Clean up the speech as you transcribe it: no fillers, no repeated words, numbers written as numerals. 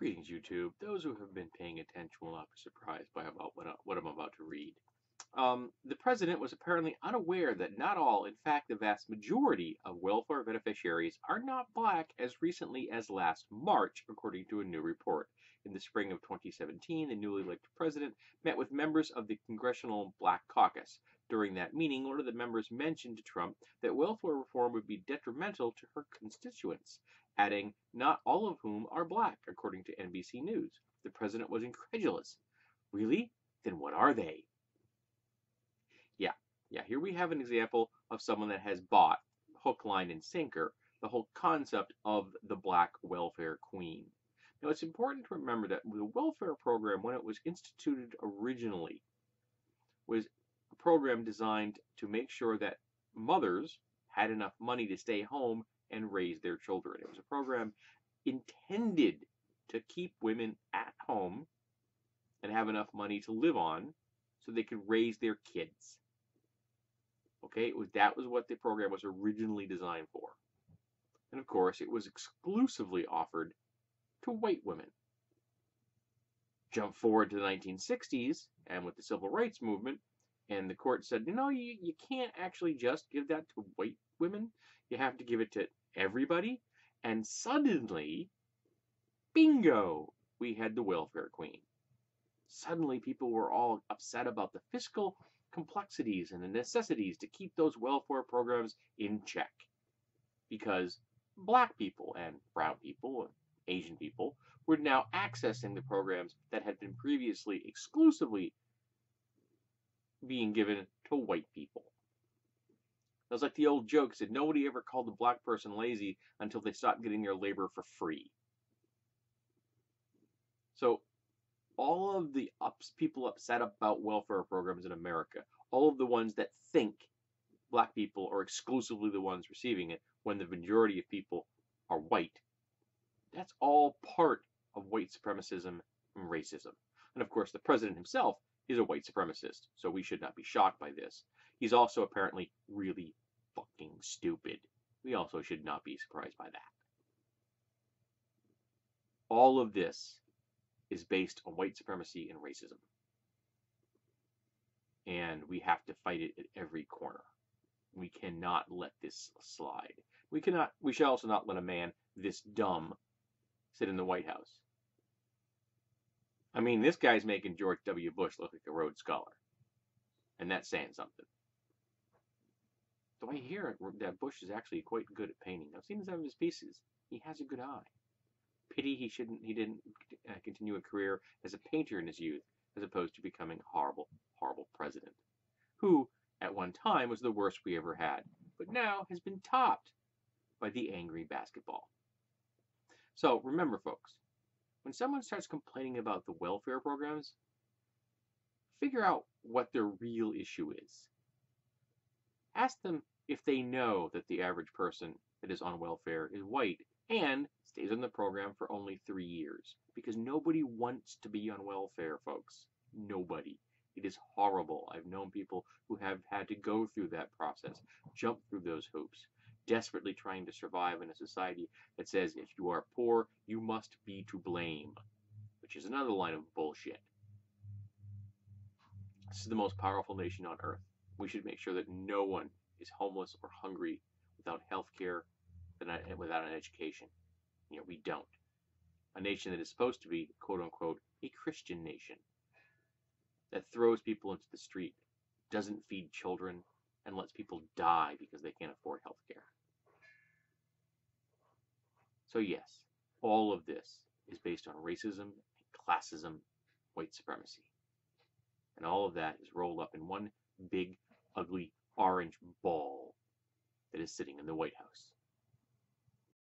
Greetings, YouTube. Those who have been paying attention will not be surprised by what I'm about to read. The president was apparently unaware that not all, in fact, the vast majority of welfare beneficiaries are not black as recently as last March, according to a new report. In the spring of 2017, the newly elected president met with members of the Congressional Black Caucus. During that meeting, one of the members mentioned to Trump that welfare reform would be detrimental to her constituents, adding, not all of whom are black, according to NBC News. The president was incredulous. Really? Then what are they? Yeah, here we have an example of someone that has bought, hook, line, and sinker, the whole concept of the black welfare queen. Now, it's important to remember that the welfare program, when it was instituted originally, was a program designed to make sure that mothers had enough money to stay home and raise their children. It was a program intended to keep women at home and have enough money to live on so they could raise their kids. Okay, that was what the program was originally designed for. And of course, it was exclusively offered to white women. Jump forward to the 1960s, and with the civil rights movement, and the court said, no, you can't actually just give that to white women. You have to give it to everybody. And suddenly, bingo, we had the welfare queen. Suddenly, people were all upset about the fiscal complexities and the necessities to keep those welfare programs in check, because black people and brown people and Asian people were now accessing the programs that had been previously exclusively being given to white people. It was like the old joke said, nobody ever called a black person lazy until they stopped getting their labor for free. So all of the people upset about welfare programs in America, all of the ones that think black people are exclusively the ones receiving it when the majority of people are white, that's all part of white supremacism and racism. And of course, the president himself is a white supremacist, so we should not be shocked by this. He's also apparently really fucking stupid. We also should not be surprised by that. All of this is based on white supremacy and racism. And we have to fight it at every corner. We cannot let this slide. We should also not let a man this dumb sit in the White House. I mean, this guy's making George W. Bush look like a Rhodes Scholar. And that's saying something. Though I hear that Bush is actually quite good at painting. I've seen some of his pieces. He has a good eye. Pity he didn't continue a career as a painter in his youth, as opposed to becoming a horrible, horrible president, who at one time was the worst we ever had, but now has been topped by the angry basketball. So remember, folks, when someone starts complaining about the welfare programs, figure out what their real issue is. Ask them if they know that the average person that is on welfare is white and stays on the program for only 3 years. Because nobody wants to be on welfare, folks. Nobody. It is horrible. I've known people who have had to go through that process, jump through those hoops, desperately trying to survive in a society that says if you are poor, you must be to blame, which is another line of bullshit. This is the most powerful nation on earth. We should make sure that no one is homeless or hungry without health care, without an education. We don't. A nation that is supposed to be, quote unquote, a Christian nation that throws people into the street, doesn't feed children, and lets people die because they can't afford health care. So yes, all of this is based on racism, classism, white supremacy. And all of that is rolled up in one big, ugly, orange ball that is sitting in the White House.